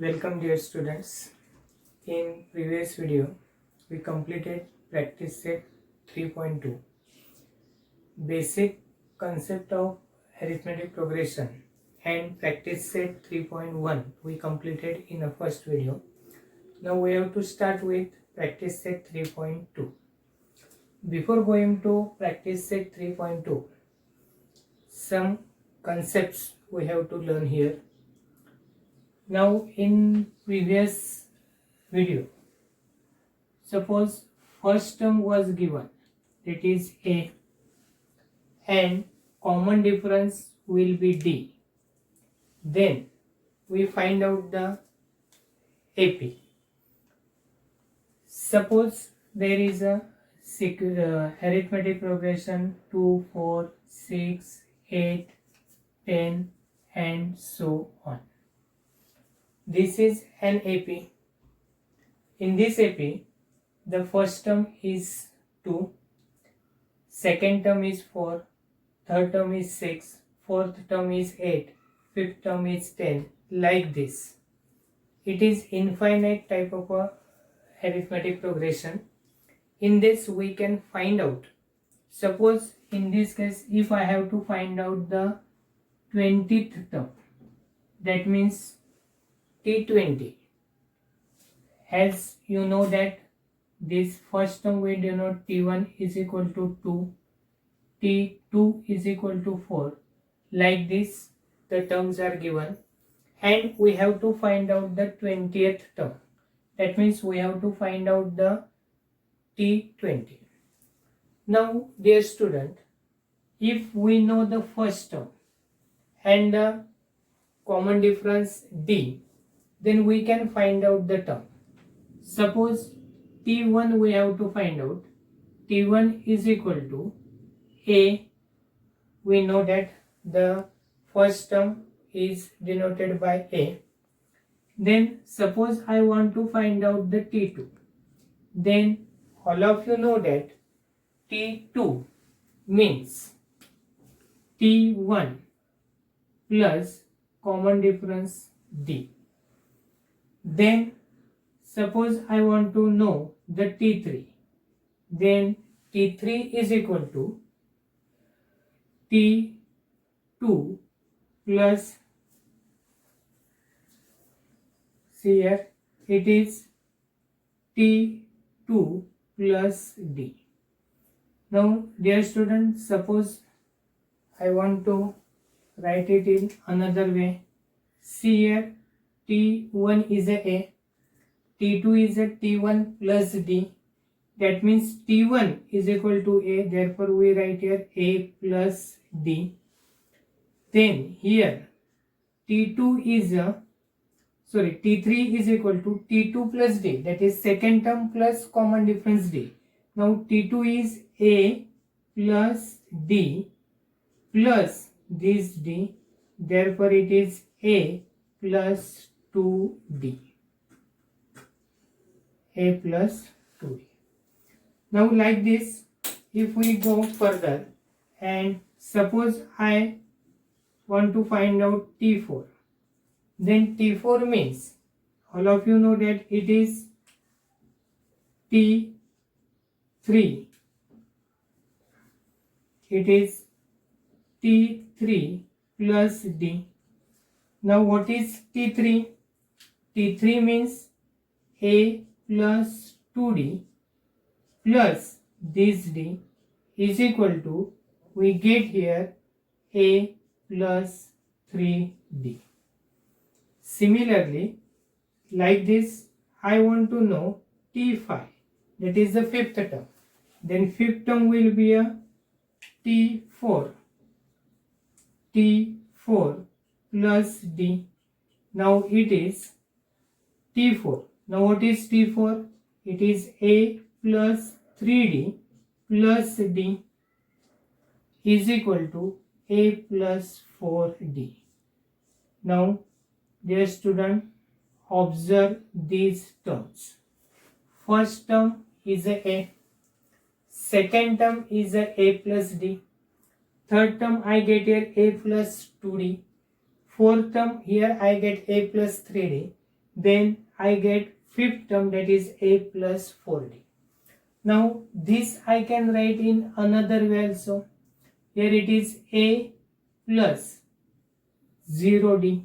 Welcome dear students. In previous video we completed practice set 3.2 basic concept of arithmetic progression, and practice set 3.1 we completed in the first video. Now we have to start with practice set 3.2. Before going to practice set 3.2, some concepts we have to learn here. Now in previous video, suppose first term was given, that is a, and common difference will be d. Then we find out the AP. Suppose there is a arithmetic progression 2, 4, 6, 8, 10 and so on. This is an AP. In this AP, the first term is 2, second term is 4, third term is 6, fourth term is 8, fifth term is 10, like this. It is infinite type of a arithmetic progression. In this we can find out, suppose in this case if I have to find out the 20th term, that means T20, as you know that this first term we denote T1 is equal to 2, T2 is equal to 4, like this the terms are given, and we have to find out the 20th term, that means we have to find out the T20. Now dear student, if we know the first term and the common difference D, then we can find out the term. Suppose T1 we have to find out. T1 is equal to A. We know that the first term is denoted by A. Then suppose I want to find out the T2. Then all of you know that T2 means T1 plus common difference D. Then suppose I want to know the T3, then T3 is equal to T2 plus, see here, it is T2 plus D. Now dear students, suppose I want to write it in another way. See here, T1 is a, T2 is a T1 plus D. That means T1 is equal to A, therefore we write here A plus D. Then here T3 is equal to T2 plus D, that is second term plus common difference D. Now T2 is A plus D plus this D, therefore it is A plus 2D. A plus 2D. Now like this, if we go further and suppose I want to find out T4, then T4 means, all of you know that it is T3. It is T3 plus D. Now what is T3? T3 means A plus 2D plus this D is equal to, we get here A plus 3D. Similarly, like this, I want to know T5, that is the fifth term. Then fifth term will be a T4 plus D. Now it is T4. Now what is T4? It is A plus 3D plus D is equal to A plus 4D. Now dear student, observe these terms. First term is a, second term is a plus D, third term I get here A plus 2D, fourth term here I get A plus 3D, then I get fifth term, that is a plus 4d. Now this I can write in another way also. Here it is a plus 0d.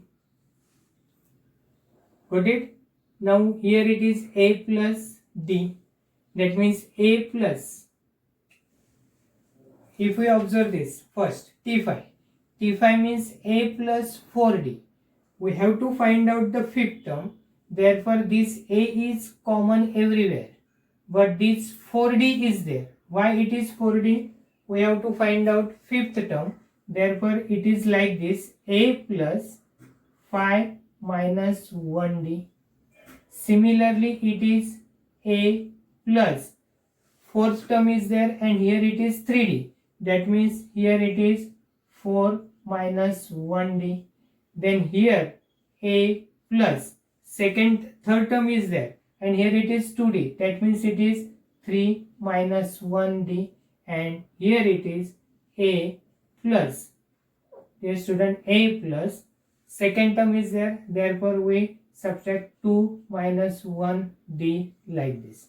Got it? Now here it is a plus d. That means a plus. If we observe this first, t5. t5 means a plus 4d. We have to find out the fifth term. Therefore this a is common everywhere. But this 4d is there. Why it is 4d? We have to find out fifth term. Therefore it is like this, a plus 5 minus 1d. Similarly it is a plus fourth term is there, and here it is 3d. That means here it is 4 minus 1d. Then here a plus third term is there, and here it is 2d. That means it is 3 minus 1d, and here it is a plus. Dear student, a plus second term is there, therefore we subtract 2 minus 1d like this.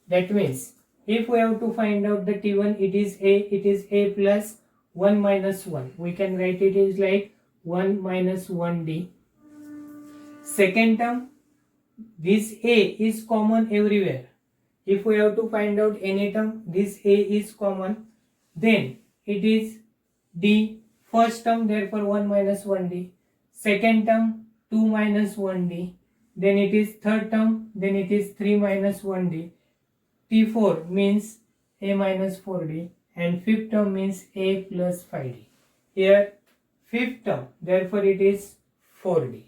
That means if we have to find out the t1, it is a plus 1 minus 1. We can write it is like 1 minus 1d. Second term, this a is common everywhere. If we have to find out any term, this a is common. Then it is d. First term, therefore 1 minus 1d. Second term, 2 minus 1d. Then it is third term, then it is 3 minus 1d. t4 means a minus 4d, and fifth term means a plus 5d. Here fifth term, therefore it is 4d.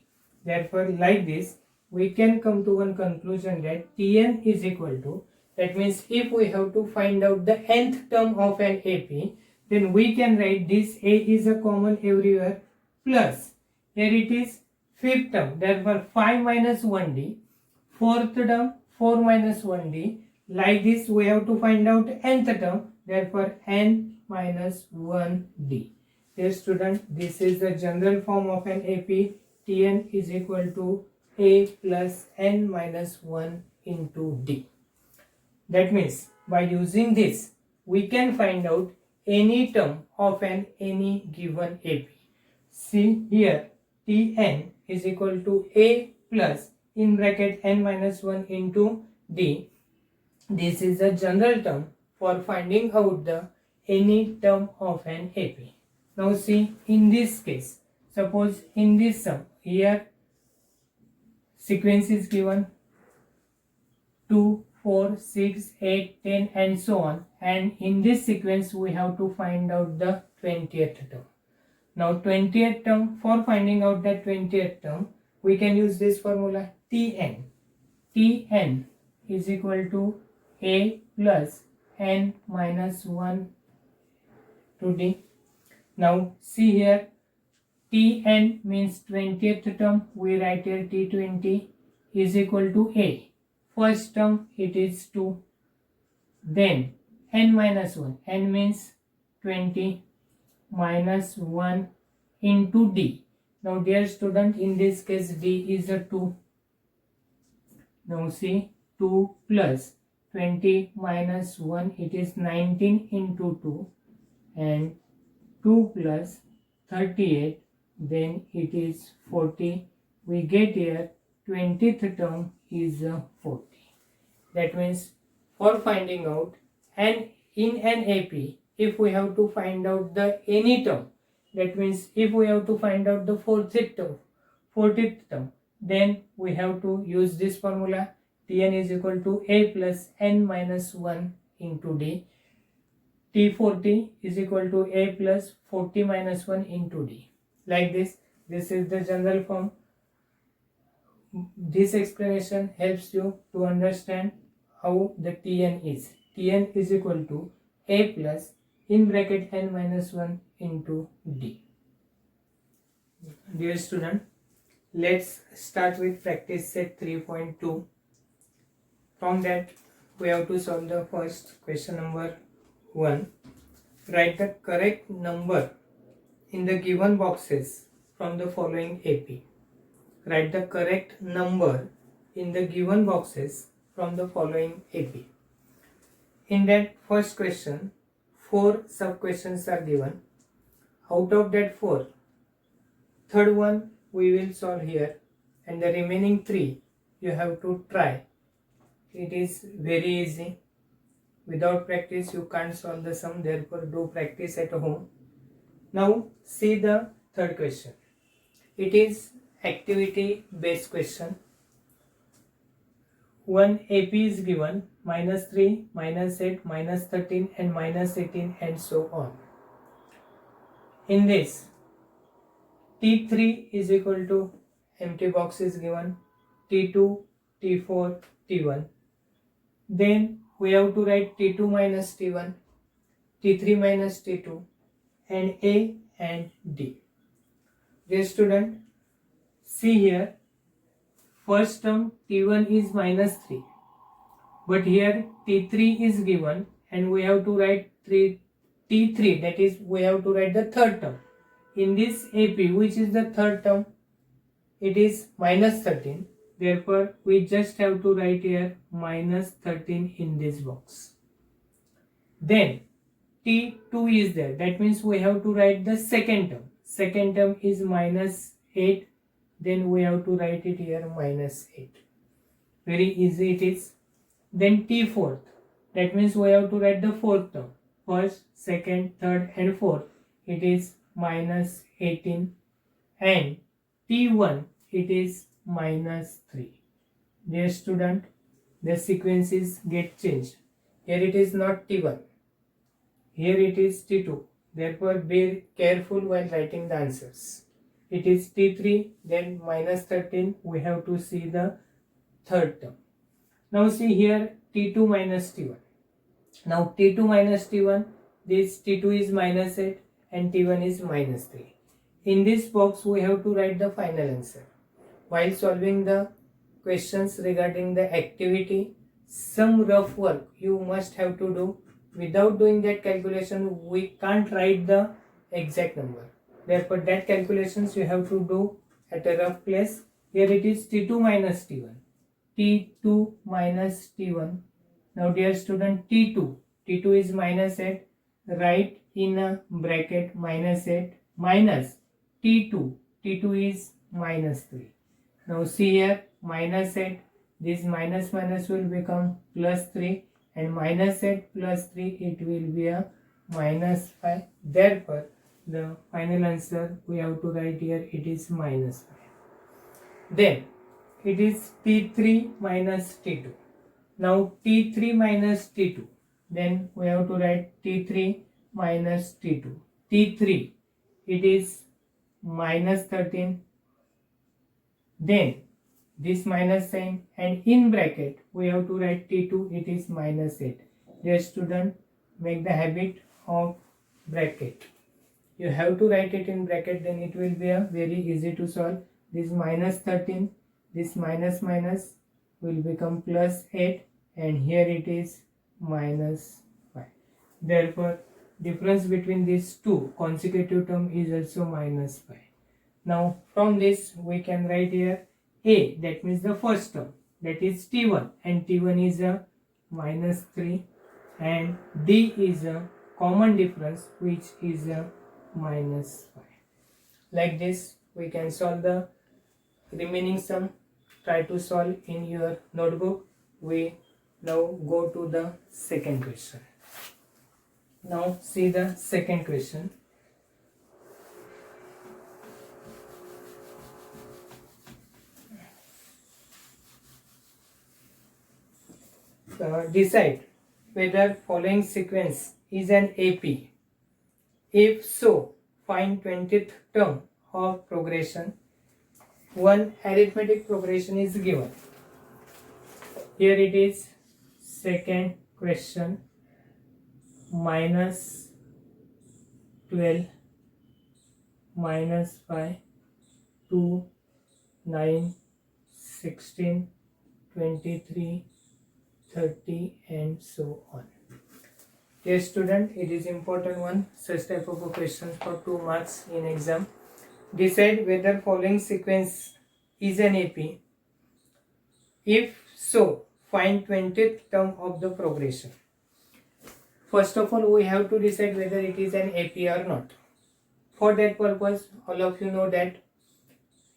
Therefore like this we can come to one conclusion that Tn is equal to, that means if we have to find out the nth term of an AP, then we can write this a is a common everywhere plus, here it is fifth term, therefore 5 minus 1d, fourth term 4 minus 1d. Like this we have to find out nth term, therefore n minus 1d. Dear student, this is the general form of an AP. Tn is equal to a plus n minus 1 into d. That means by using this we can find out any term of any given AP. See here, Tn is equal to a plus in bracket n minus 1 into d. This is a general term for finding out the any term of an AP. Now see, in this case, suppose in this sum, here sequence is given 2, 4, 6, 8, 10 and so on, and in this sequence we have to find out the 20th term. Now 20th term, for finding out that 20th term, we can use this formula Tn. Tn is equal to a plus n minus 1 to d. Now see here, Tn means 20th term, we write here T20 is equal to a. First term it is 2. Then n minus 1, n means 20 minus 1 into d. Now dear student, in this case d is a 2. Now see, 2 plus 20 minus 1, it is 19 into 2, and 2 plus 38, then it is 40. We get here 20th term is 40. That means for finding out, and in an AP, if we have to find out the any term, that means if we have to find out the 40th term, then we have to use this formula. Tn is equal to a plus n minus 1 into d. T40 is equal to a plus 40 minus 1 into d. Like this, this is the general form. This explanation helps you to understand how the Tn is. Tn is equal to a plus in bracket n minus 1 into d. Dear student, let's start with practice set 3.2. From that we have to solve the first question number 1. Write the correct number in the given boxes from the following AP. write the correct number in the given boxes from the following AP. In that first question, 4 sub-questions are given. Out of that 4, third one we will solve here, and the remaining 3 you have to try. It is very easy. Without practice you can't solve the sum, therefore do practice at home. Now see the third question. It is activity based question. One AP is given, -3, -8, -13 and -18 and so on. In this, T3 is equal to empty box is given, T2, T4, T1. Then we have to write T2 minus T1, T3 minus T2 and A and D. Dear student, see here, first term T1 is -3, but here T3 is given and we have to write T3, that is we have to write the third term. In this AP, which is the third term, it is -13, therefore we just have to write here -13 in this box. Then T2 is there, that means we have to write the second term. Second term is -8, then we have to write it here -8. Very easy it is. Then T4, that means we have to write the fourth term. First, second, third and fourth, it is -18, and T1 it is -3. Dear student, the sequences get changed. Here it is not T1, here it is T2. Therefore be careful while writing the answers. It is T3, then -13, we have to see the third term. Now see here T2 minus T1. Now T2 minus T1, this T2 is -8 and T1 is -3. In this box we have to write the final answer. While solving the questions regarding the activity, some rough work you must have to do. Without doing that calculation, we can't write the exact number. Therefore that calculations you have to do at a rough place. Here it is T2 minus T1. T2 minus T1. Now dear student, T2 is -8. Write in a bracket -8 minus T2. T2 is -3. Now see here -8. This minus will become +3, and -8 plus 3 it will be a -5. Therefore the final answer we have to write here, it is -5. Then it is T3 minus T2. Now T3 minus T2, then we have to write T3 minus T2. T3 it is -13, then this minus sign, and in bracket we have to write T2, it is -8. Dear student, make the habit of bracket. You have to write it in bracket, then it will be a very easy to solve. This -13, this minus will become +8, and here it is -5. Therefore difference between these two consecutive term is also -5. Now from this we can write here A, that means the first term, that is T1, and T1 is a -3, and D is a common difference, which is a -5. Like this we can solve the remaining sum. Try to solve in your notebook. We now go to the second question. Now see the second question. Decide whether following sequence is an AP. If so, find 20th term of progression. One arithmetic progression is given. Here it is, second question, -12, -5, 2, 9, 16, 23, 30 and so on. Dear student, it is important one, such type of questions for 2 marks in exam. Decide whether following sequence is an AP? If so, find 20th term of the progression. First of all, we have to decide whether it is an AP or not. For that purpose, all of you know that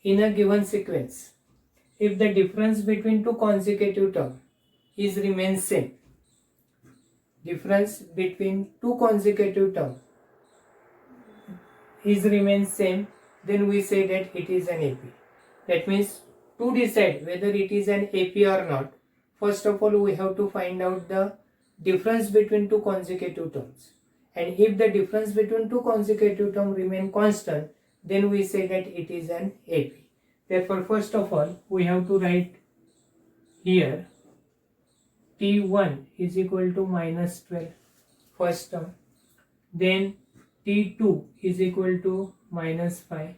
in a given sequence, if the difference between two consecutive terms is remains same, difference between two consecutive terms is remains same, then we say that it is an AP. That means to decide whether it is an AP or not, first of all we have to find out the difference between two consecutive terms. And if the difference between two consecutive terms remain constant, then we say that it is an AP. Therefore, first of all, we have to write here T1 is equal to minus 12, first term. Then T2 is equal to minus 5.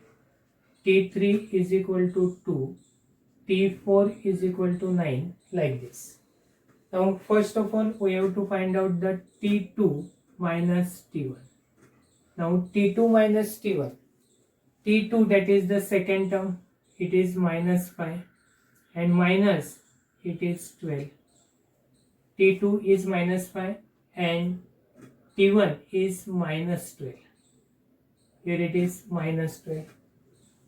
T3 is equal to 2. T4 is equal to 9, like this. Now, first of all, we have to find out the T2 minus T1. Now, T2 minus T1. T2, that is the second term, it is minus 5, and minus it is 12. T2 is minus 5 and T1 is minus 12. Here it is minus 12.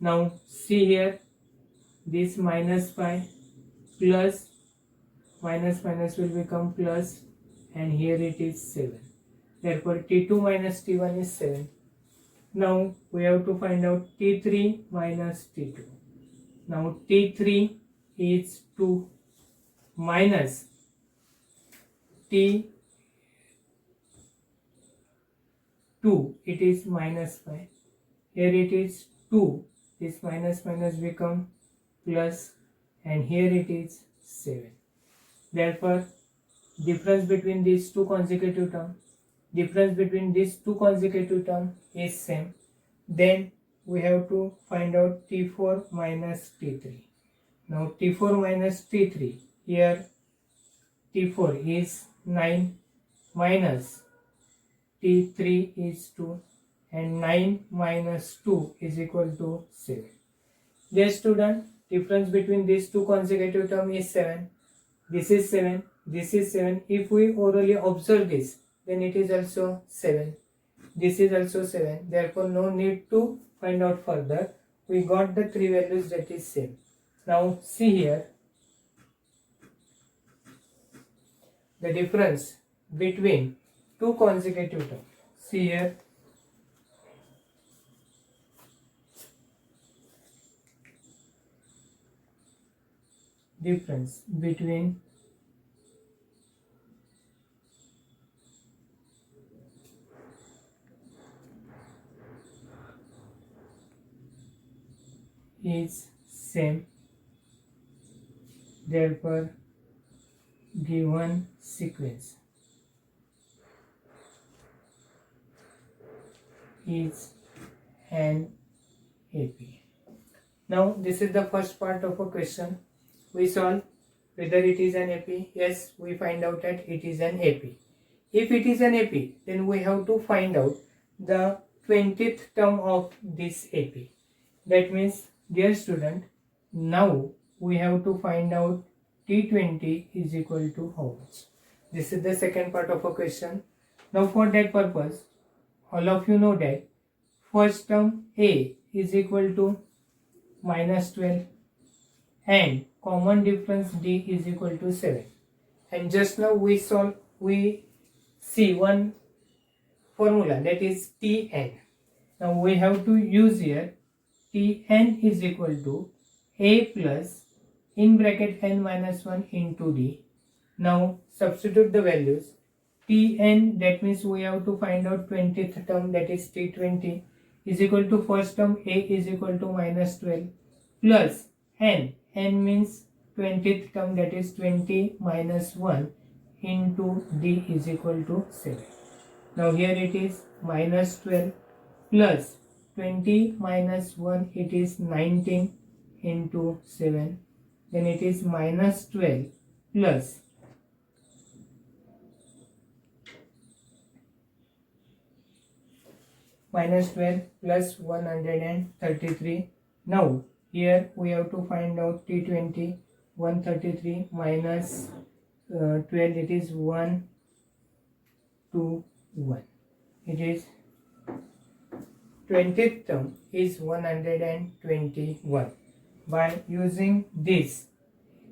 Now see here, this minus 5 plus minus minus will become plus, and here it is 7. Therefore T2 minus T1 is 7. Now we have to find out T3 minus T2. Now T3 is 2 minus T2, it is minus 5. Here it is 2, this minus minus become plus, and here it is 7. Therefore difference between these two consecutive terms, is same. Then we have to find out T4 minus T3. Now T4 minus T3, here T4 is 9 minus T3 is 2, and 9 minus 2 is equal to 7. Dear student, difference between these two consecutive terms is 7. This is 7, this is 7. If we orally observe this, then it is also 7. This is also 7. Therefore, no need to find out further. We got the three values that is same. Now see here, the difference between two consecutive terms. See here, difference between is same. Therefore, given sequence is an AP. Now this is the first part of a question. We solve whether it is an AP. Yes, we find out that it is an AP. If it is an AP, then we have to find out the 20th term of this AP. That means, dear student, now we have to find out T20 is equal to how much. This is the second part of a question. Now for that purpose, all of you know that first term A is equal to minus 12 and common difference D is equal to 7. And just now we see one formula, that is Tn. Now we have to use here Tn is equal to A plus in bracket n minus 1 into D. Now substitute the values. Tn, that means we have to find out 20th term, that is T20, is equal to first term A is equal to minus 12 plus n. N means 20th term, that is 20 minus 1 into D is equal to 7. Now here it is minus 12 plus 20 minus 1, it is 19 into 7. Then it is minus 12 plus minus 12 plus 133. Now Here we have to find out T20, 133 minus 12, it is 1, 2, 1. It is 20th term is 121. By using this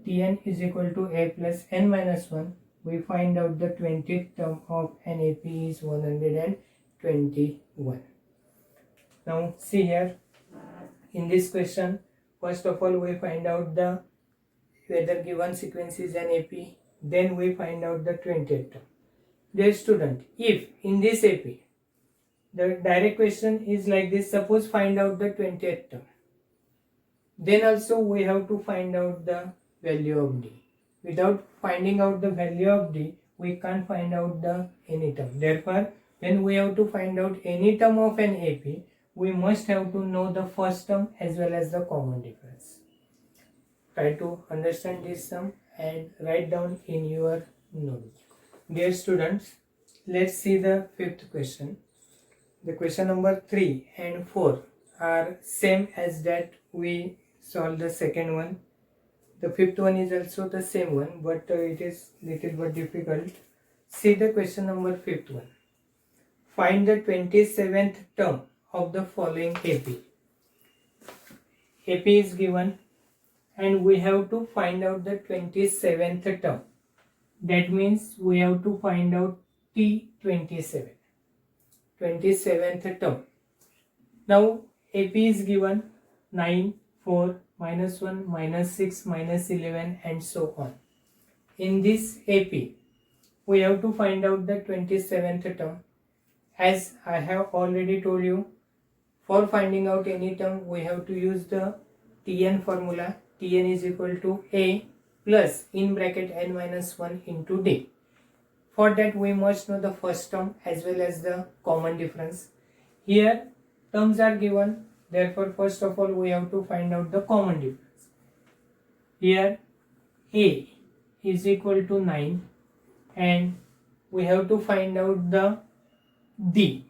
Tn is equal to a plus n minus 1, we find out the 20th term of an AP is 121. Now see here, in this question, first of all we find out the whether given sequence is an AP, then we find out the 20th term. Dear student, if in this AP, the direct question is like this, suppose find out the 20th term, then also we have to find out the value of D. Without finding out the value of D, we can't find out the any term. Therefore, when we have to find out any term of an AP, we must have to know the first term as well as the common difference. Try to understand this sum and write down in your notebook. Dear students, let's see the fifth question. The question number 3 and 4 are same as that we solved the second one. The fifth one is also the same one, but it is little bit difficult. See the question number fifth one. Find the 27th term of the following AP. AP is given and we have to find out the 27th term. That means we have to find out T27. 27th term. Now AP is given 9, 4, minus 1, minus 6, minus 11 and so on. In this AP, we have to find out the 27th term. As I have already told you, for finding out any term, we have to use the Tn formula. Tn is equal to A plus in bracket n minus 1 into D. For that, we must know the first term as well as the common difference. Here, terms are given. Therefore, first of all, we have to find out the common difference. Here, A is equal to 9 and we have to find out the D.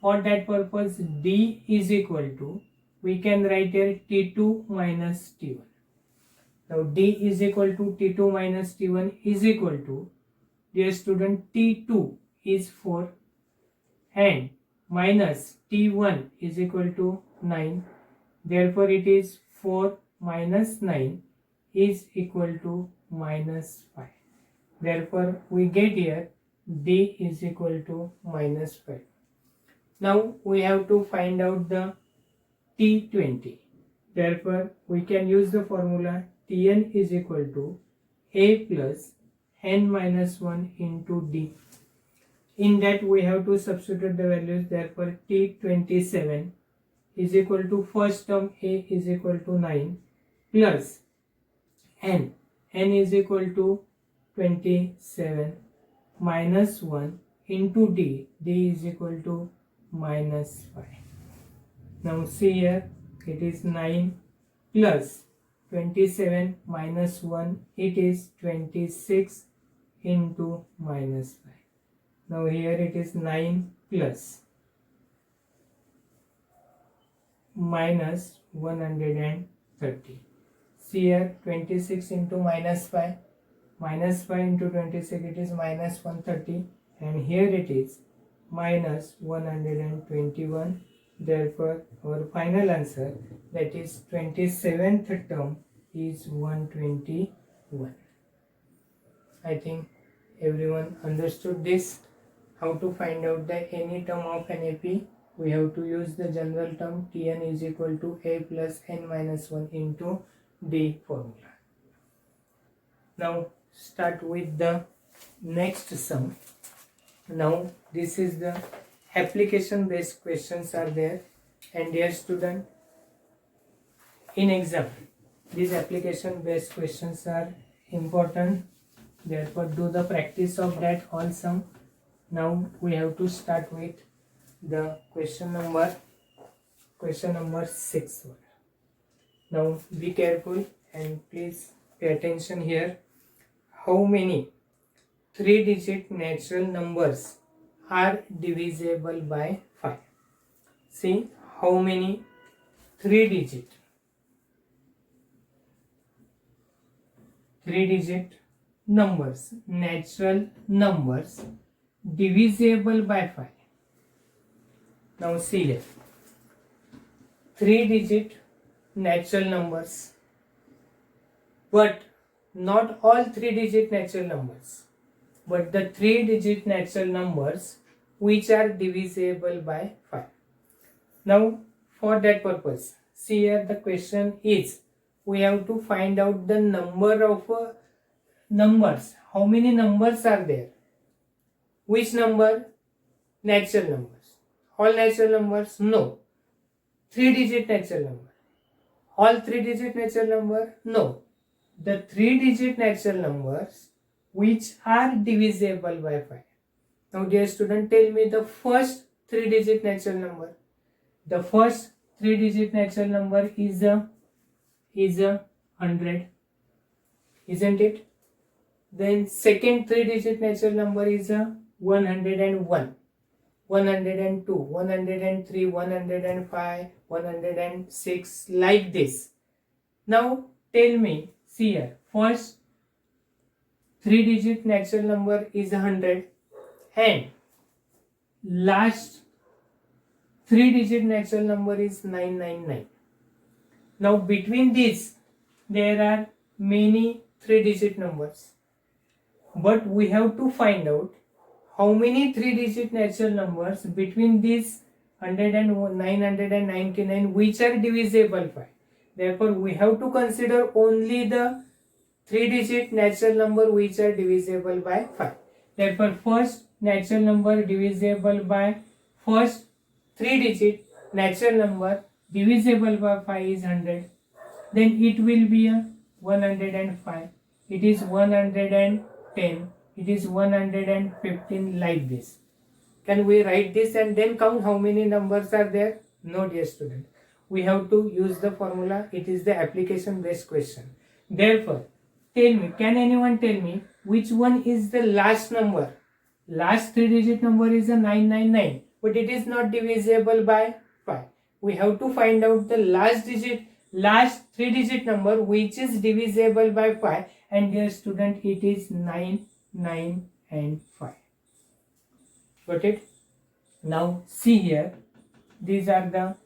For that purpose, D is equal to, we can write here T2 minus T1. Now, D is equal to T2 minus T1 is equal to, dear student, T2 is 4 and minus T1 is equal to 9. Therefore, it is 4 minus 9 is equal to minus 5. Therefore, we get here D is equal to minus 5. Now, we have to find out the T20. Therefore, we can use the formula Tn is equal to A plus n minus 1 into D. In that, we have to substitute the values. Therefore, T27 is equal to first term A is equal to 9 plus n. N is equal to 27 minus 1 into D. D is equal to minus 5. Now see here, it is 9 plus 27 minus 1, it is 26 into minus 5. Now here it is 9 plus minus 130. See here, 26 into minus 5. Minus 5 into 26, it is minus 130. And here it is minus 121. Therefore, our final answer, that is 27th term, is 121. I think everyone understood this. How to find out the any term of an AP? We have to use the general term Tn is equal to A plus n minus 1 into D formula. Now start with the next sum. Now this is the application based questions are there, and dear student, in exam these application based questions are important. Therefore, do the practice of that all sum. Now we have to start with the question number 6. Now be careful and please pay attention here. How many 3-digit natural numbers are divisible by 5? See how many 3-digit 3-digit numbers, natural numbers divisible by 5. Now see here, 3-digit natural numbers, but not all 3-digit natural numbers, but the 3-digit natural numbers which are divisible by 5. Now for that purpose, see here, the question is we have to find out the number of numbers. How many numbers are there? Which number? Natural numbers. All natural numbers? No. 3-digit natural number. All 3-digit natural number? No. The 3-digit natural numbers which are divisible by 5. Now dear student, tell me the first 3-digit natural number. The first 3-digit natural number is a 100, isn't it? Then second 3-digit natural number is a 101, 102, 103, 105, 106, like this. Now tell me, see here, first 3-digit natural number is 100 and last 3-digit natural number is 999. Now between these there are many 3-digit numbers, but we have to find out how many 3-digit natural numbers between these 100 and 999 which are divisible by. Therefore we have to consider only the 3-digit natural number which are divisible by 5. Therefore first natural number divisible by first 3-digit natural number divisible by 5 is 100. Then it will be a 105. It is 110. It is 115, like this. Can we write this and then count how many numbers are there? No dear student. We have to use the formula. It is the application based question. Therefore, tell me, can anyone tell me which one is the last number? Last 3-digit number is a 999, but it is not divisible by 5. We have to find out the last 3-digit number which is divisible by 5, and dear student, it is 9, 9 and 5. Got it? Now see here, these are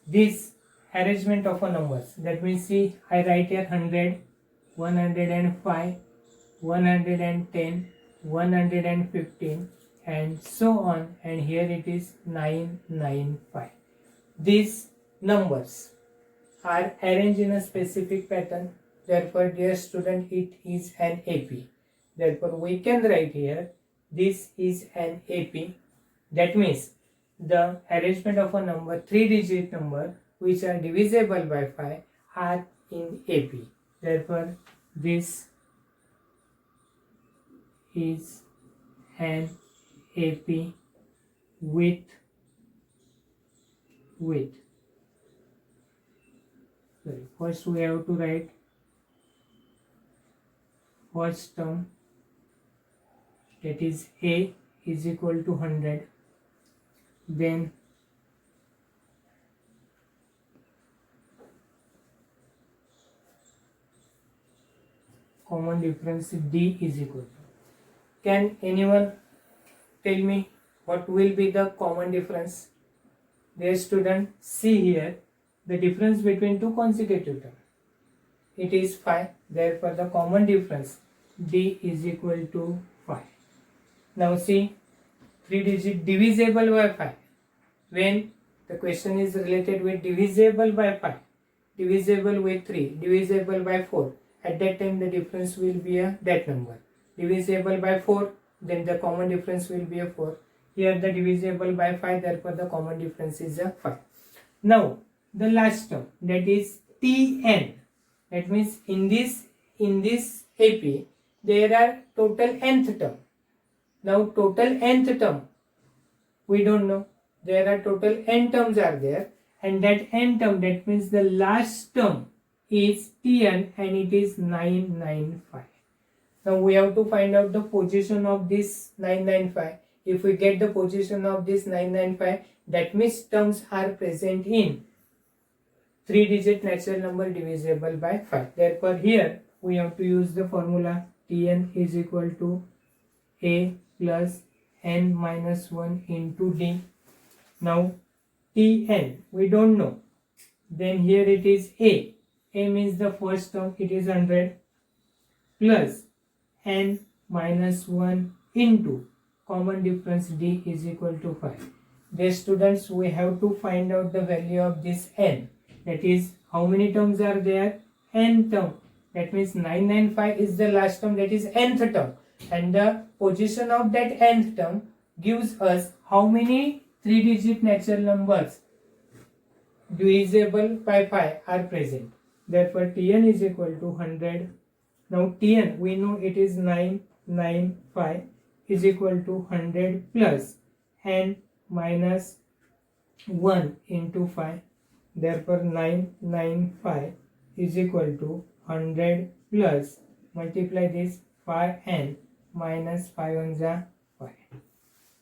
this arrangement of a numbers. That means see, I write here 100, 105, 110, 115 and so on, and here it is 995. These numbers are arranged in a specific pattern. Therefore dear student, it is an AP. Therefore we can write here, this is an AP. That means the arrangement of a number, 3-digit number which are divisible by 5 are in AP. Therefore this is an AP with first we have to write first term, that is A is equal to 100, then common difference D is equal to. Can anyone tell me what will be the common difference? Dear student, see here the difference between two consecutive terms. It is 5. Therefore the common difference D is equal to 5. Now see, 3-digit divisible by 5. When the question is related with divisible by 5, divisible with 3, divisible by 4, at that time the difference will be that number. Divisible by 4, then the common difference will be 4. Here the divisible by 5, therefore the common difference is 5. Now the last term, that is Tn. That means in this AP there are total nth term. Now total nth term we don't know. There are total n terms are there, and that n term, that means the last term is Tn and it is 995. Now we have to find out the position of this 995. If we get the position of this 995, that means terms are present in 3-digit natural number divisible by 5. Therefore here we have to use the formula Tn is equal to A plus n minus 1 into D. Now Tn we don't know, then here it is A. A means the first term, it is 100, plus n minus 1 into common difference D is equal to 5. Dear students, we have to find out the value of this n. That is, how many terms are there? N term. That means 995 is the last term, that is nth term. And the position of that nth term gives us how many 3-digit natural numbers divisible by 5 are present. Therefore, Tn is equal to 100. Now Tn, we know it is 995 is equal to 100 plus n minus 1 into 5. Therefore, 995 is equal to 100 plus, multiply this, 5n minus 5 on the 5.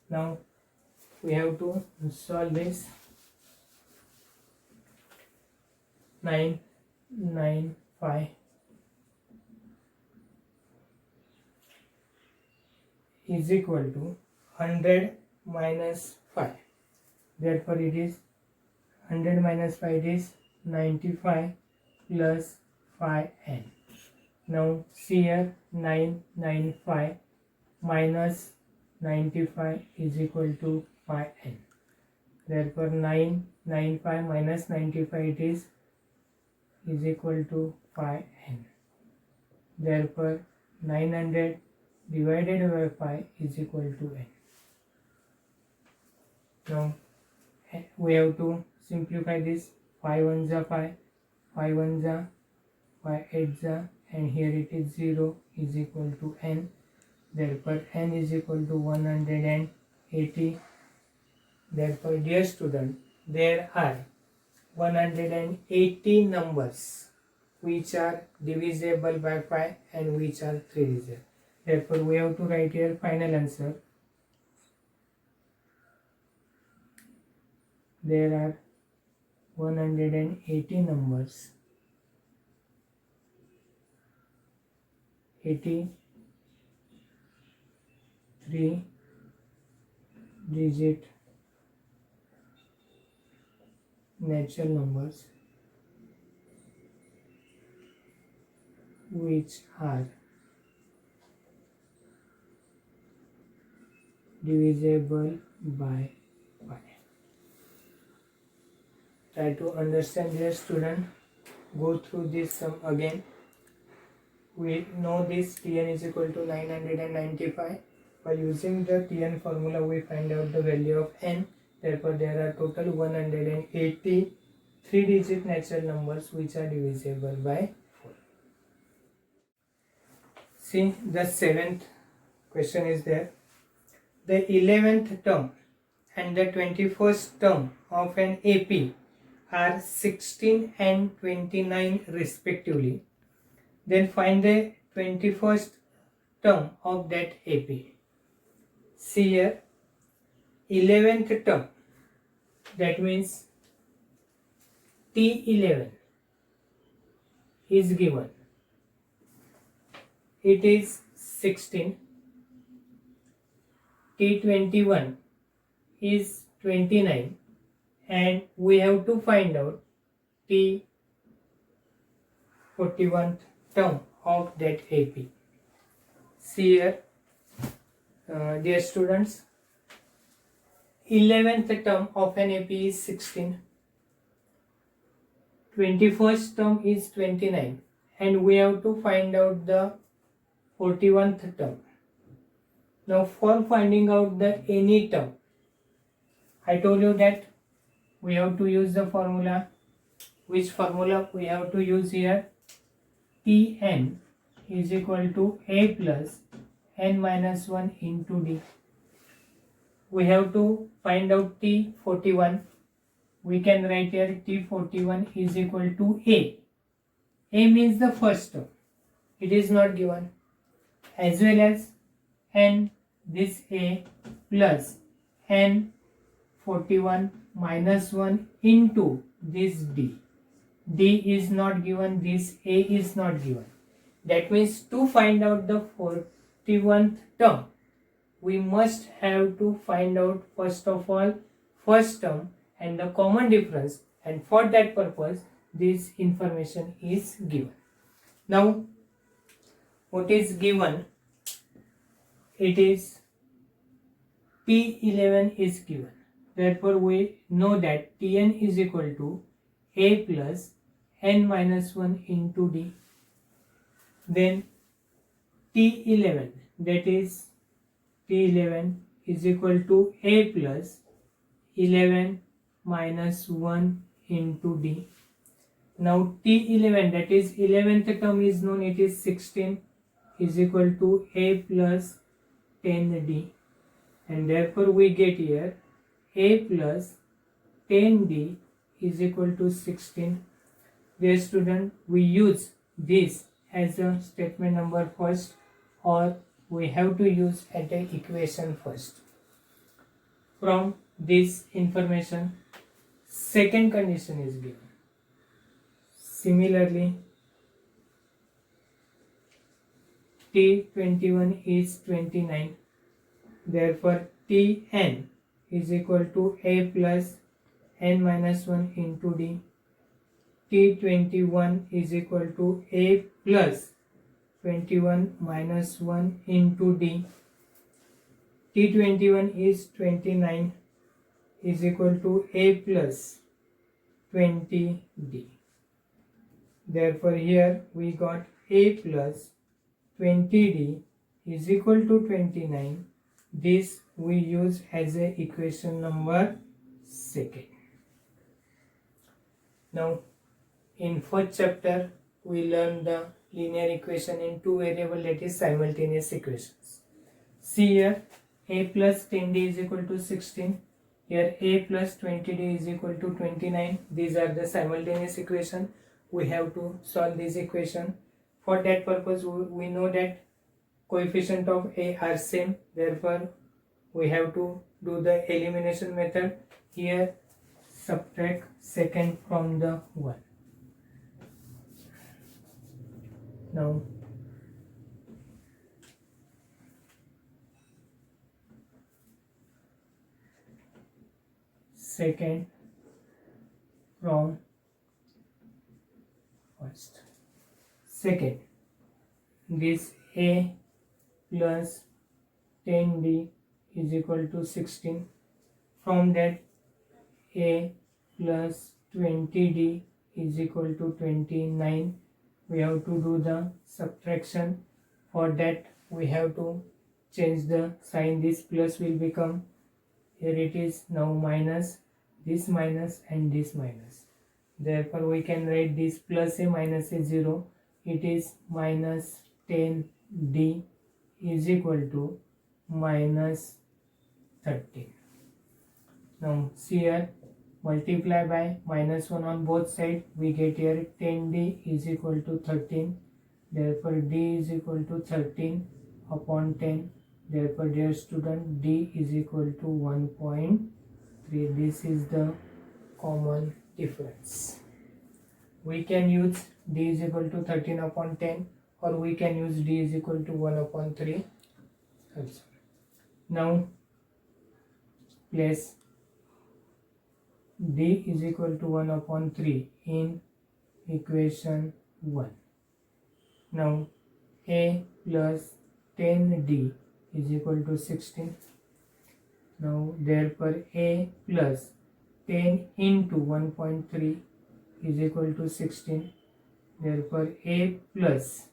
Now we have to solve this. 995 is equal to 100 minus 5. Therefore, it is 100 minus 5 is 95 plus 5n. Now see here, 995 minus 95 is equal to 5n. Therefore, 995 minus 95 it is equal to 5n. Therefore, 900 divided by 5 is equal to n. Now we have to simplify this. 5 ones are 5, 5 ones are 5 eights are, and here it is 0 is equal to n. Therefore, n is equal to 180. Therefore, dear student, there are 180 numbers which are divisible by 5 and which are 3 digit. Therefore, we have to write here final answer. There are 180 numbers, 83 digit natural numbers which are divisible by 5. Try to understand, dear student. Go through this sum again. We know this Tn is equal to 995. By using the Tn formula, we find out the value of n. Therefore, there are total 180 3-digit natural numbers which are divisible by 4. See, the 7th question is there. The 11th term and the 21st term of an AP are 16 and 29 respectively. Then find the 21st term of that AP. See here, 11th term, that means T11 is given. It is 16. T21 is 29, and we have to find out T41th term of that AP. See here, dear students, 11th term of an AP is 16, 21st term is 29, and we have to find out the 41st term. Now, for finding out the any term, I told you that we have to use the formula. Which formula we have to use here? Tn is equal to A plus n minus 1 into D. We have to find out T41. We can write here T41 is equal to A. A means the first term. It is not given. As well as n, this A plus n41 minus 1 into this D. D is not given, this A is not given. That means to find out the 41th term, we must have to find out first of all first term and the common difference, and for that purpose this information is given. Now what is given? It is P11 is given. Therefore we know that Tn is equal to A plus n minus 1 into D. Then T11, that is T11 is equal to A plus 11 minus 1 into D. Now T11, that is 11th term is known, it is 16, is equal to A plus 10D, and therefore we get here A plus 10D is equal to 16. Dear student, we use this as a statement number first, or we have to use at the equation first. From this information, second condition is given. Similarly, T21 is 29. Therefore, Tn is equal to A plus n minus 1 into D. T21 is equal to A plus 21 minus 1 into D. T21 is 29 is equal to A plus 20D. Therefore here we got A plus 20D is equal to 29. This we use as a equation number second. Now in first chapter we learned the linear equation in two variable, that is simultaneous equations. See here, A plus 10D is equal to 16. Here A plus 20D is equal to 29. These are the simultaneous equation. We have to solve this equation. For that purpose we know that coefficient of A are same. Therefore we have to do the elimination method. Here subtract second from the 1. Now second from first. Second, this A plus 10D is equal to 16. From that, A plus 20D is equal to 29. We have to do the subtraction. For that we have to change the sign. This plus will become, here it is now minus, this minus and this minus. Therefore we can write this plus A minus A 0. It is minus 10D is equal to minus 13. Now see here, multiply by minus 1 on both sides, we get here 10D is equal to 13. Therefore D is equal to 13 upon 10. Therefore dear student, D is equal to 1.3. This is the common difference. We can use D is equal to 13 upon 10, or we can use D is equal to 1 upon 3 also. Now place D is equal to 1 upon 3 in equation 1. Now A plus 10D is equal to 16. Now therefore A plus 10 into 1.3 is equal to 16. Therefore A plus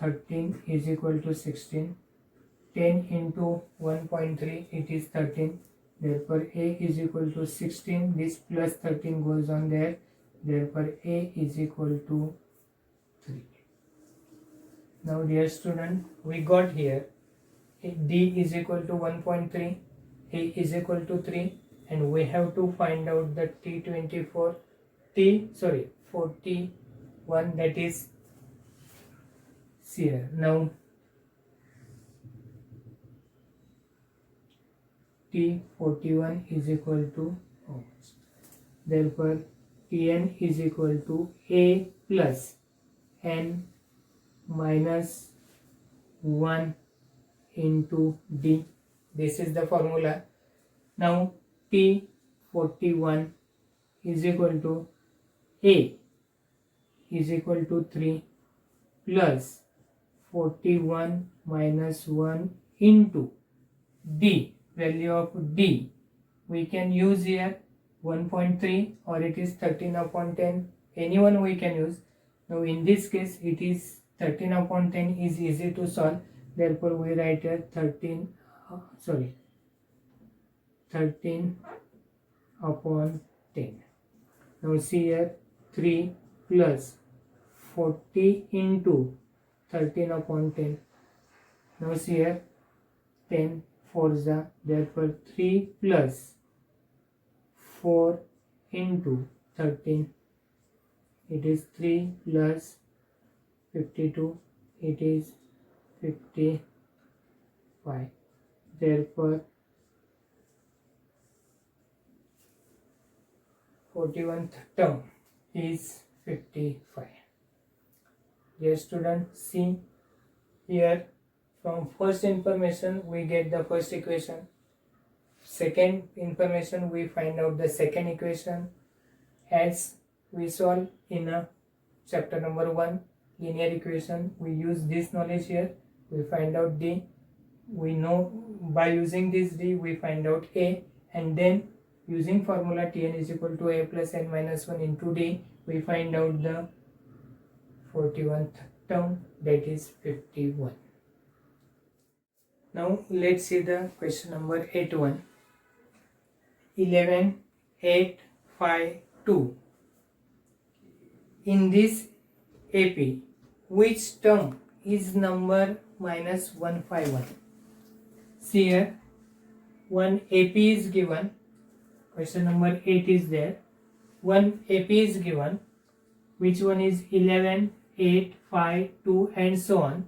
13 is equal to 16. 10 into 1.3, it is 13. Therefore A is equal to 16. This plus 13 goes on there. Therefore A is equal to 3. Now dear student, we got here D is equal to 1.3, A is equal to 3, and we have to find out the T41, that is here. Now T41 is equal to how much? Therefore Tn is equal to A plus n minus 1 into D. This is the formula. Now T41 is equal to A is equal to 3 plus 41 minus 1 into D. Value of D we can use here 1.3 or it is 13 upon 10. Anyone we can use. Now in this case it is 13 upon 10 is easy to solve. Therefore we write here 13 upon 10. Now see here 3 plus 40 into 13 upon 10. Now see here 10 4s are, therefore 3 plus 4 into 13. It is 3 plus 52. It is 55. Therefore 41th term is 55. Dear student, see here from first information we get the first equation. Second information we find out the second equation. As we solve in a chapter number 1 linear equation, we use this knowledge here. We find out D. We know by using this D we find out A, and then using formula Tn is equal to A plus n minus 1 into D we find out the 41th term, that is 51. Now let's see the question number 81. 11, 8, 5, 2. In this AP, which term is number minus 151? See here, one AP is given. Question number 8 is there. One AP is given. Which one is 11, 8, 5, 2 and so on.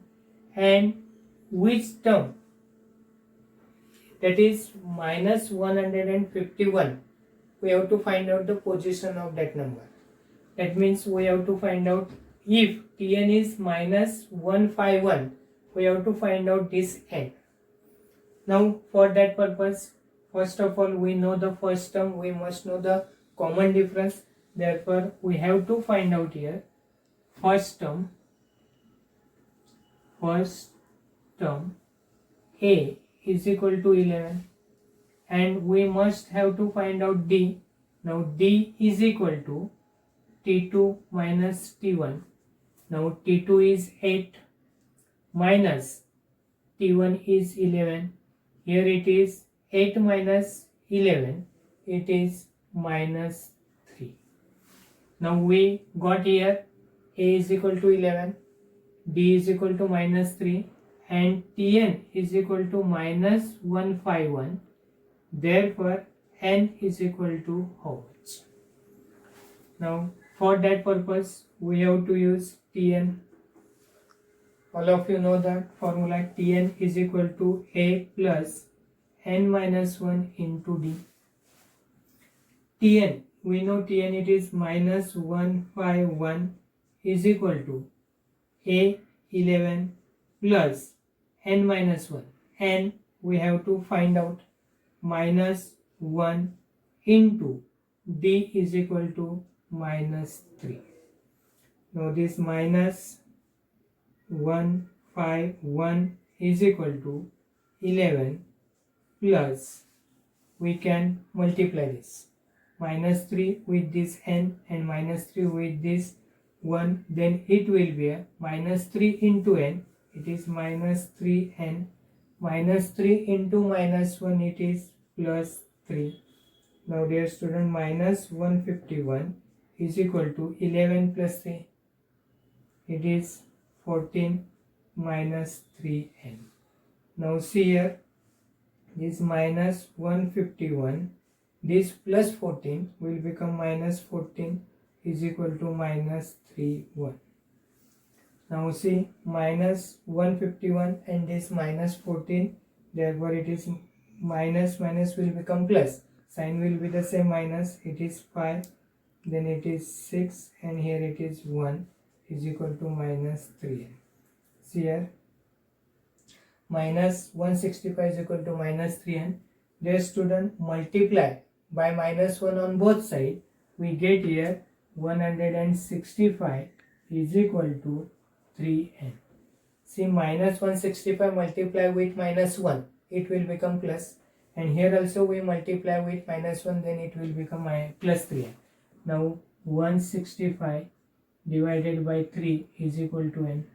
And which term? That is minus 151. We have to find out the position of that number. That means we have to find out if Tn is minus 151. We have to find out this n. Now for that purpose, first of all we know the first term. We must know the common difference. Therefore we have to find out here first term A is equal to 11, and we must have to find out D. Now D is equal to T2 minus T1. Now T2 is 8 minus T1 is 11. Here it is 8 minus 11. It is minus 3. Now we got here A is equal to 11, D is equal to minus 3, and Tn is equal to minus 151. Therefore n is equal to how much? Now for that purpose we have to use Tn. All of you know that formula. Tn is equal to A plus n minus 1 into D. Tn, we know Tn, it is minus 151 is equal to A 11 plus n minus 1, and we have to find out minus 1 into D is equal to minus 3. Now this minus 151 is equal to 11 plus, we can multiply this minus 3 with this n and minus 3 with this 1, then it will be a minus 3 into n, it is minus 3n, minus 3 into minus 1, it is plus 3. Now dear student, minus 151 is equal to 11 plus 3, it is 14 minus 3n. Now see here, this minus 151, this plus 14 will become minus 14 is equal to minus 31. Now see, minus 151 and this minus 14, therefore it is minus minus will become plus, sign will be the same, minus, it is 5, then it is 6, and here it is 1 is equal to minus 3. See here, minus 165 is equal to minus 3n. Dear student, multiply by minus 1 on both sides. We get here 165 is equal to 3n. See, minus 165 multiply with minus 1, it will become plus. And here also we multiply with minus 1, then it will become plus 3n. Now 165 divided by 3 is equal to n.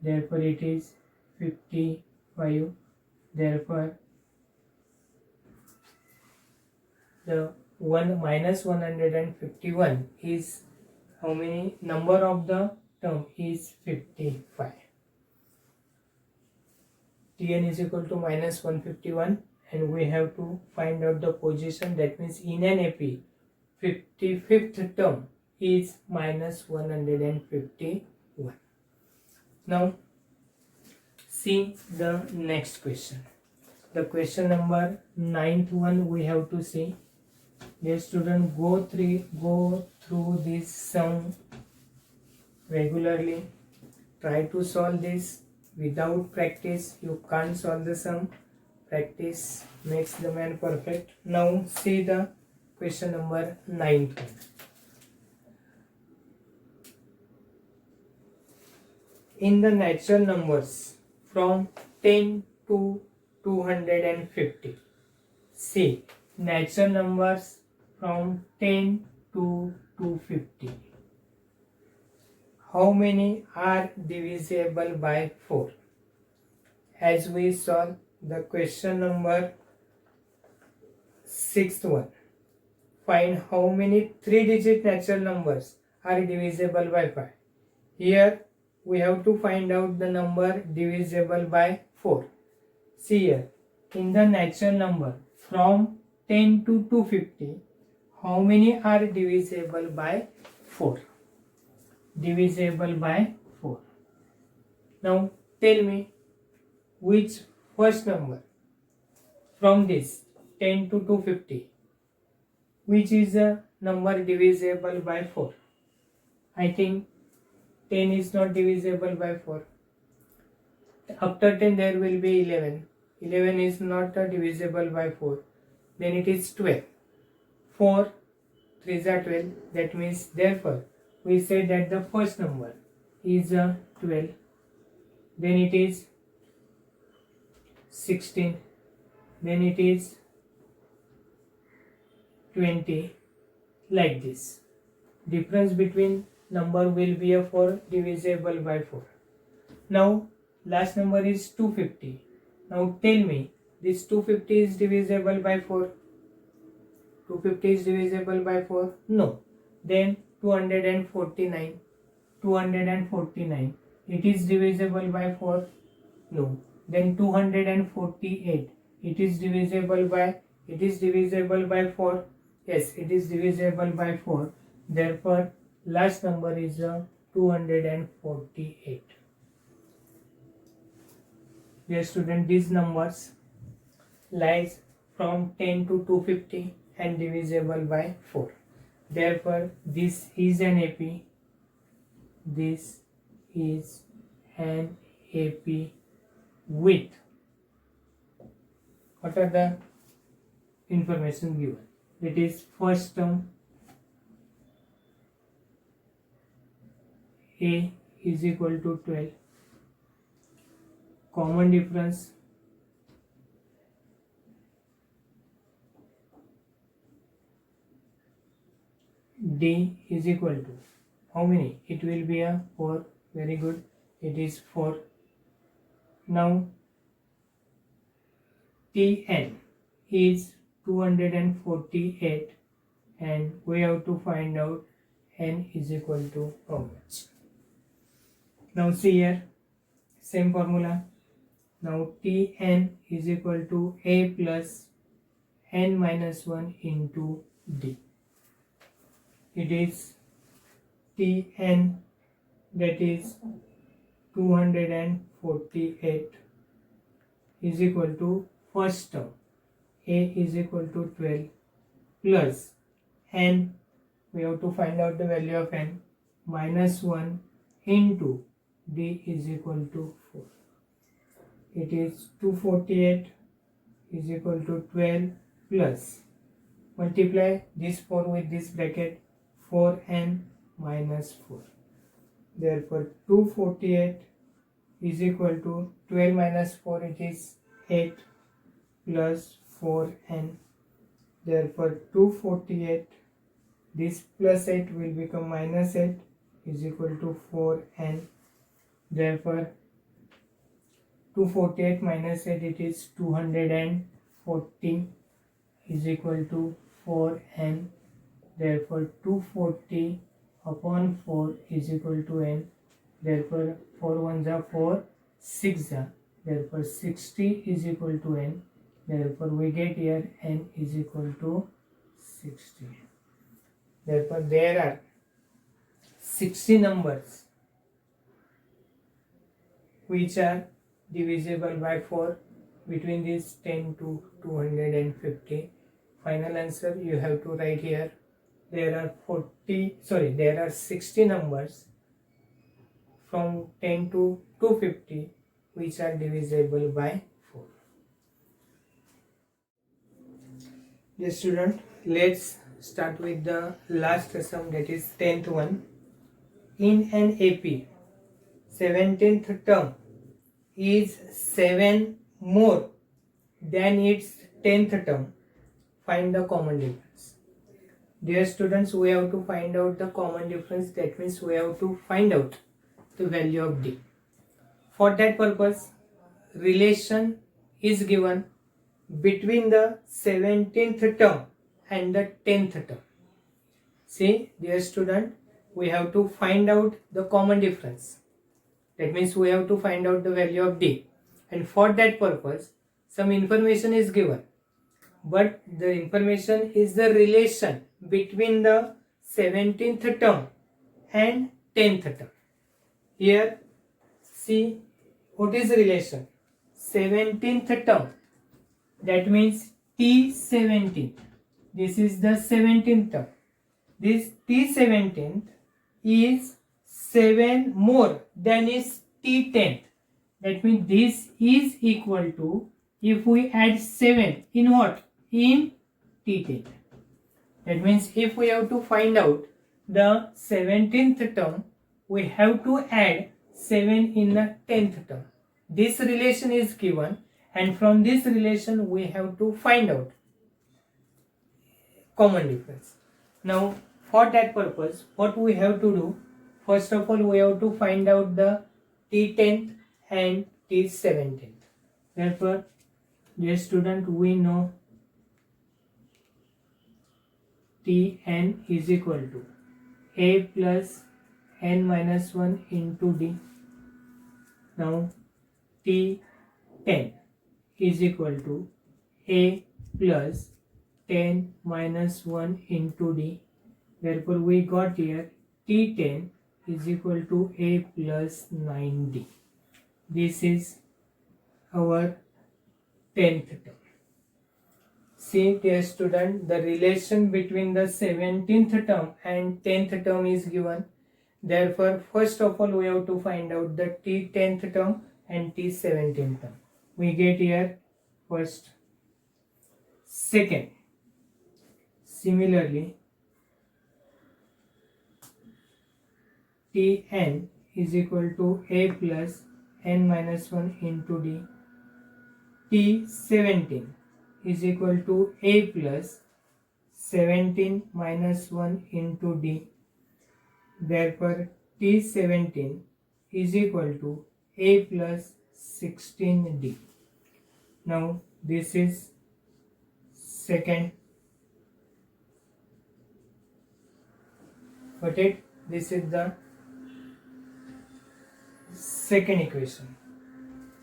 Therefore it is 55. Therefore the minus 151 is how many? Number of the term is 55. Tn is equal to minus 151, and we have to find out the position. That means in an AP 55th term is minus 151. Now see the next question. The question number 9th one we have to see. Dear student, go through this sum regularly. Try to solve this. Without practice you can't solve the sum. Practice makes the man perfect. Now see the question number 9th one. In the natural numbers from 10 to 250. See, natural numbers from 10 to 250. How many are divisible by 4? As we solve the question number 6th one. Find how many 3-digit natural numbers are divisible by 5. Here we have to find out the number divisible by 4. See here, in the natural number from 10 to 250, how many are divisible by 4? Divisible by 4. Now tell me which first number from this 10 to 250, which is a number divisible by 4? I think 10 is not divisible by 4. After 10 there will be 11. 11 is not divisible by 4. Then it is 12. 4 3s are 12. That means therefore we say that the first number is 12. Then it is 16. Then it is 20. Like this. Difference between number will be a 4 divisible by 4. Now last number is 250. Now tell me, this 250 is divisible by 4? 250 is divisible by 4? No. Then 249. 249. It is divisible by 4? No. Then 248. It is divisible by 4? Yes, it is divisible by 4. Therefore last number is 248. Dear student, these numbers lies from 10 to 250 and divisible by 4. Therefore this is an AP. This is an AP with, what are the information given? It is first term A is equal to 12. Common difference D is equal to how many? It will be a 4. Very good. It is 4. Now Tn is 248 and we have to find out n is equal to how much. Now see here, same formula. Now Tn is equal to A plus n minus 1 into D. It is Tn, that is 248, is equal to first term A is equal to 12 plus n, we have to find out the value of n, minus 1 into D is equal to 4. It is 248 is equal to 12 plus, multiply this 4 with this bracket, 4n minus 4. Therefore 248 is equal to 12 minus 4, it is 8 plus 4n. Therefore 248, this plus 8 will become minus 8 is equal to 4n. Therefore 248 minus 8, it is 240 is equal to 4n. Therefore 240 upon 4 is equal to n. Therefore 4 ones are 4, 6 are. Therefore 60 is equal to n. Therefore we get here n is equal to 60. Therefore there are 60 numbers which are divisible by 4 between these 10 to 250. Final answer you have to write here. There are 60 numbers from 10 to 250 which are divisible by 4. Yes student, let's start with the last sum, that is 10th one. In an AP, 17th term is 7 more than its 10th term. Find the common difference. Dear students, we have to find out the common difference. That means we have to find out the value of D. For that purpose, relation is given between the 17th term and the 10th term. See, dear student, we have to find out the common difference. That means we have to find out the value of D. And for that purpose, some information is given. But the information is the relation between the 17th term and 10th term. Here, see, what is the relation? 17th term, that means T17. This is the 17th term. This T17 is 7 more than its T10th. That means this is equal to, if we add 7 in what? In T10th. That means if we have to find out the 17th term, we have to add 7 in the 10th term. This relation is given, and from this relation we have to find out common difference. Now for that purpose, what we have to do, first of all we have to find out the T10th and T17th. Therefore, dear student, we know Tn is equal to a plus n minus 1 into d. Now T10 is equal to a plus 10 minus 1 into d. Therefore we got here T10 is equal to a plus 9d. This is our 10th term. See, dear student, the relation between the 17th term and 10th term is given. Therefore, first of all, we have to find out the T10th term and T17th term. We get here first. Second, similarly, Tn is equal to a plus n minus 1 into d. T17 is equal to a plus 17 minus 1 into d. Therefore, T17 is equal to a plus 16d. Now, this is second. Got it? This is the second equation.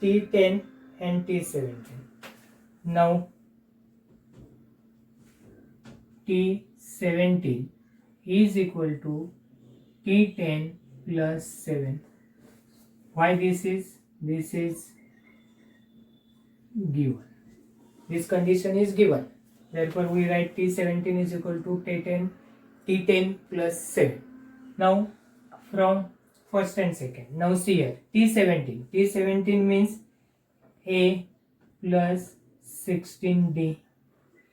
T10 and T17. Now, T17 is equal to T10 plus 7. Why this is? This is given. This condition is given. Therefore, we write T17 is equal to T10 plus 7. Now, from first and second. Now see here, T17. T17 means A plus 16D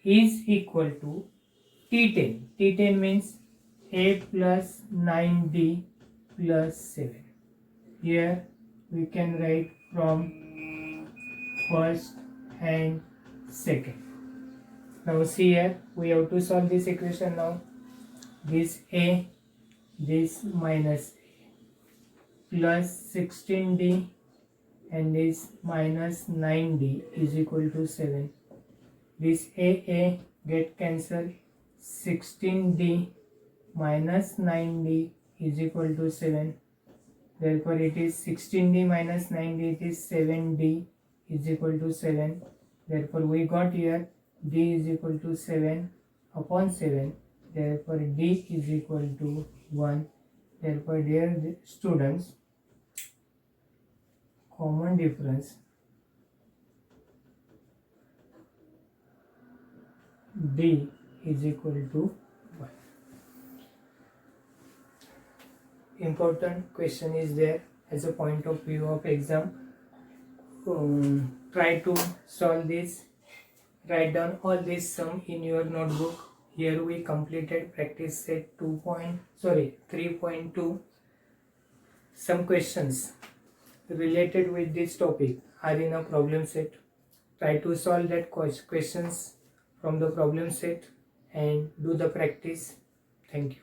is equal to T10. T10 means A plus 9D plus 7. Here we can write from first and second. Now see here, we have to solve this equation now. This A, this minus A, plus 16D and this minus 9D is equal to 7. This A get cancelled. 16D minus 9D is equal to 7. Therefore it is 16D minus 9D, it is 7D is equal to 7. Therefore we got here D is equal to 7 upon 7. Therefore D is equal to 1. Therefore dear students, common difference D is equal to 1. Important question is there as a point of view of exam. Try to solve this. Write down all this sum in your notebook. Here we completed practice set 3.2. Some questions related with this topic are in a problem set. Try to solve that questions from the problem set and do the practice. Thank you.